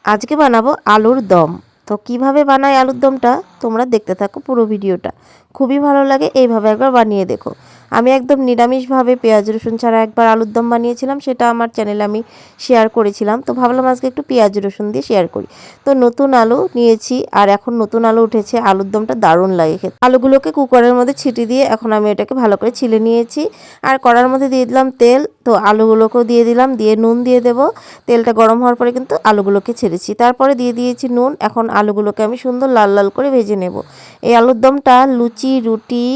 আজকে বানাবো আলুর দম। তো কিভাবে বানাই আলুর দমটা তোমরা দেখতে থাকো পুরো ভিডিওটা। খুবই ভালো লাগে, এইভাবে একবার বানিয়ে দেখো। আমি একদম নিরামিষভাবে পেঁয়াজ রসুন ছাড়া একবার আলুর দম বানিয়েছিলাম, সেটা আমার চ্যানেলে আমি শেয়ার করেছিলাম। তো ভাবলাম আজকে একটু পেঁয়াজ রসুন দিয়ে শেয়ার করি। তো নতুন আলু নিয়েছি, আর এখন নতুন আলু উঠেছে। আলুর দমটা দারুণ লাগে খেতে। আলুগুলোকে কুকারের মধ্যে ছিটি দিয়ে এখন আমি এটাকে ভালো করে ছিলে নিয়েছি। আর কড়ার মধ্যে দিয়ে দিলাম তেল। তো আলুগুলোকেও দিয়ে দিলাম, দিয়ে নুন দিয়ে দেবো। তেলটা গরম হওয়ার পরে কিন্তু আলুগুলোকে ছেড়েছি, তারপরে দিয়ে দিয়েছি নুন। এখন আলুগুলোকে আমি সুন্দর লাল লাল করে ভেজে নেব। এই আলুর দমটা লুচি, রুটি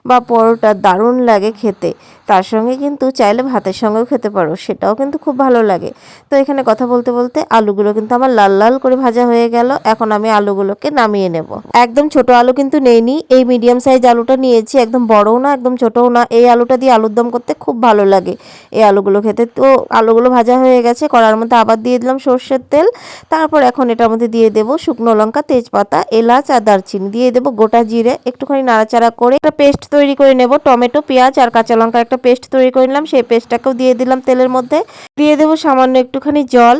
বা পরোটা দারুণ লাগে খেতে। তার সঙ্গে কিন্তু চাইলে ভাতের সঙ্গেও খেতে পারো, সেটাও কিন্তু খুব ভালো লাগে। তো এখানে কথা বলতে বলতে আলুগুলো কিন্তু আমার লাল লাল করে ভাজা হয়ে গেল। এখন আমি আলুগুলোকে নামিয়ে নেব। একদম ছোট আলু কিন্তু নেইনি, এই মিডিয়াম সাইজ আলুটা নিয়েছি। একদম বড়ও না, একদম ছোটও না। এই আলুটা দিয়ে আলুর দম করতে খুব ভালো লাগে এই আলুগুলো খেতে। তো আলুগুলো ভাজা হয়ে গেছে, কড়ার মধ্যে আবার দিয়ে দিলাম সর্ষের তেল। তারপর এখন এটার মধ্যে দিয়ে দেবো শুকনো লঙ্কা, তেজপাতা, এলাচ আর দারচিনি। দিয়ে দেবো গোটা জিরে, একটুখানি নাড়াচাড়া করে একটা পেস্ট তৈরি করে নেব। টমেটো, পেঁয়াজ আর কাঁচা লঙ্কা একটা পেস্ট তৈরি করে নিলাম, সেই পেস্টটাকেও দিয়ে দিলাম তেলের মধ্যে। দিয়ে দেবো সামান্য একটুখানি জল।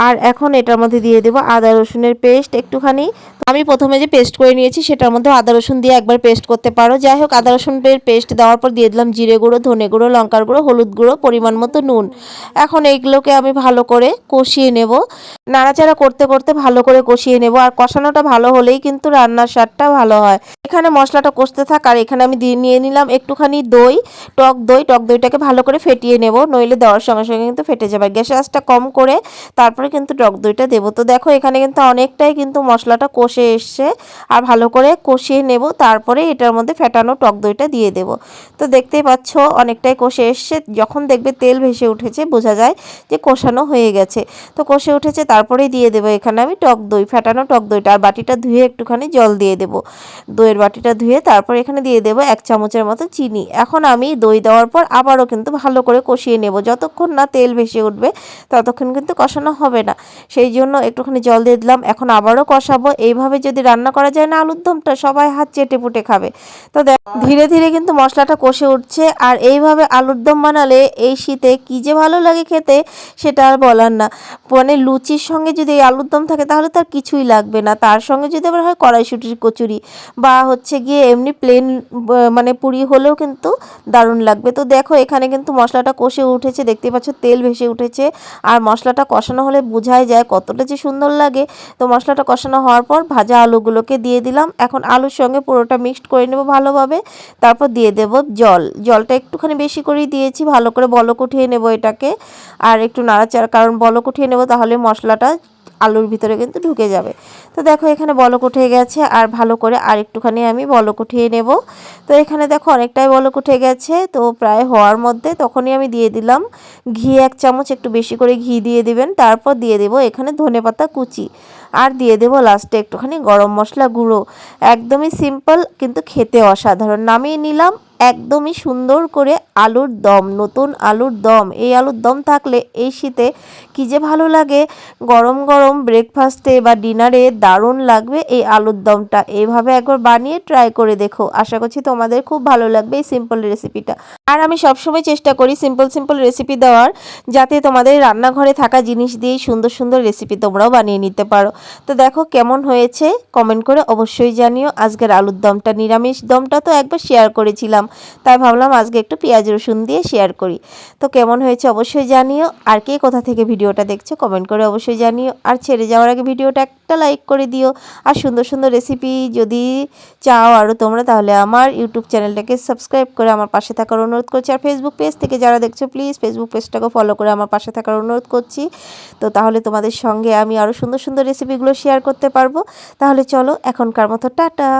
আর এখন এটার মধ্যে দিয়ে দেবো আদা রসুনের পেস্ট একটুখানি। আমি প্রথমে যে পেস্ট করে নিয়েছি সেটার মধ্যে আদা রসুন দিয়ে একবার পেস্ট করতে পারো। যাই হোক, আদা রসুনের পেস্ট দেওয়ার পর দিয়ে দিলাম জিরে গুঁড়ো, ধনে গুঁড়ো, লঙ্কার গুঁড়ো, হলুদ গুঁড়ো, পরিমাণ মতো নুন। এখন এইগুলোকে আমি ভালো করে কষিয়ে নেব। নাড়াচাড়া করতে করতে ভালো করে কষিয়ে নেব। আর কষানোটা ভালো হলেই কিন্তু রান্নার স্বাদটা ভালো হয়। এখানে মশলাটা কষতে থাক, আর এখানে আমি নিয়ে নিলাম একটুখানি দই, টক দই। টক দইটাকে ভালো করে ফেটিয়ে নেব, নইলে দেওয়ার সঙ্গে সঙ্গে কিন্তু ফেটে যাবে। গ্যাসের আঁচটা কম করে তারপরে কিন্তু টক দইটা দেবো। তো দেখো এখানে কিন্তু অনেকটাই কিন্তু মশলাটা কষে এসছে, আর ভালো করে কষিয়ে নেব। তারপরে এটার মধ্যে ফেটানো টক দইটা দিয়ে দেব। তো দেখতেই পাচ্ছ অনেকটাই কষে এসছে। যখন দেখবে তেল ভেসে উঠেছে বোঝা যায় যে কষানো হয়ে গেছে। তো কষে উঠেছে, তারপরেই দিয়ে দেবো এখানে আমি টক দই, ফেটানো টক দইটা। আর বাটিটা ধুয়ে একটুখানি জল দিয়ে দেবো, দইয়ের বাটিটা ধুয়ে। তারপর এখানে দিয়ে দেবো 1 চামচের মতো চিনি। এখন আমি দই দেওয়ার পর আবারও কিন্তু ভালো করে কষিয়ে নেব। যতক্ষণ না তেল ভেসে উঠবে ততক্ষণ কিন্তু কষানো হবে না, সেই জন্য একটুখানি জল দিয়ে দিলাম। এখন আবারও কষাবো। এইভাবে যদি রান্না করা যায় না আলুর দমটা, সবাই হাত চেটে পুটে খাবে। তো ধীরে ধীরে কিন্তু মশলাটা কষে উঠছে। আর এইভাবে আলুর দম বানালে এই শীতে কী যে ভালো লাগে খেতে, সেটা আর বলার না। মানে লুচির সঙ্গে যদি এই আলুর দম থাকে তাহলে তার কিছুই লাগবে না। তার সঙ্গে যদি আবার হয় কড়াইশুঁটির কচুরি বা হচ্ছে গিয়ে এমনি প্লেন মানে পুরি হলেও কিন্তু দারুণ লাগবে। তো দেখো এখানে কিন্তু মশলাটা কষে উঠেছে, দেখতে পাচ্ছ তেল ভেসে উঠেছে। আর মশলাটা কষানো হলে বোঝাই যায় কতটা যে সুন্দর লাগে। তো মশলাটা কষানো হওয়ার পর ভাজা আলুগুলোকে দিয়ে দিলাম। এখন আলুর সঙ্গে পুরোটা মিক্সড করে নেব ভালোভাবে। তারপর দিয়ে দেব জল। জলটা একটুখানি বেশি করেই দিয়েছি, ভালো করে বলক উঠিয়ে নেব এটাকে। আর একটু নাড়াচাড়া, কারণ বলক উঠিয়ে নেব তাহলে মশলাটা আলুর ভিতরে কিন্তু ঢুকে যাবে। তো দেখো এখানে বলক উঠে গেছে, আর ভালো করে আর একটুখানি আমি বলক উঠিয়ে নেব। তো এখানে দেখো অনেকটাই বলক উঠে গেছে, তো প্রায় হওয়ার মধ্যে। তখনই আমি দিয়ে দিলাম ঘি 1 চামচ, একটু বেশি করে ঘি দিয়ে দিবেন। তারপর দিয়ে দেব এখানে ধনেপাতা কুচি, আর দিয়ে দেব লাস্টে একটুখানি গরম মশলা গুঁড়ো। একদমই সিম্পল কিন্তু খেতে অসাধারণ। নামিয়ে নিলাম একদমই সুন্দর করে আলুর দম, নতুন আলুর দম। এই আলুর দম থাকলে এই শীতে কী যে ভালো লাগে। গরম গরম ব্রেকফাস্টে বা ডিনারে দারুণ লাগবে এই আলুর দমটা। এইভাবে একবার বানিয়ে ট্রাই করে দেখো, আশা করছি তোমাদের খুব ভালো লাগবে এই সিম্পল রেসিপিটা। আর আমি সবসময় চেষ্টা করি সিম্পল সিম্পল রেসিপি দেওয়ার, যাতে তোমাদের রান্নাঘরে থাকা জিনিস দিয়েই সুন্দর সুন্দর রেসিপি তোমরাও বানিয়ে নিতে পারো। তো দেখো কেমন হয়েছে কমেন্ট করে অবশ্যই জানিও। আজকের আলুর দমটা, নিরামিষ দমটা তো একবার শেয়ার করেছিলাম, তাই ভাবলাম আজকে একটু পেঁয়াজ রসুন দিয়ে শেয়ার করি। তো কেমন হয়েছে অবশ্যই জানিও। আর কে কোথা থেকে ভিডিওটা দেখছো কমেন্ট করে অবশ্যই জানিও। আর ছেড়ে যাওয়ার আগে ভিডিওটা একটা লাইক করে দিও। আর সুন্দর সুন্দর রেসিপি যদি চাও আরও তোমরা, তাহলে আমার ইউটিউব চ্যানেলটাকে সাবস্ক্রাইব করে আমার পাশে থাকার অনুরোধ করছি। আর ফেসবুক পেজ থেকে যারা দেখছো প্লিজ ফেসবুক পেজটাকে ফলো করে আমার পাশে থাকার অনুরোধ করছি। তো তাহলে তোমাদের সঙ্গে আমি আরও সুন্দর সুন্দর রেসিপিগুলো শেয়ার করতে পারবো। তাহলে চলো এখনকার মতো টাটা।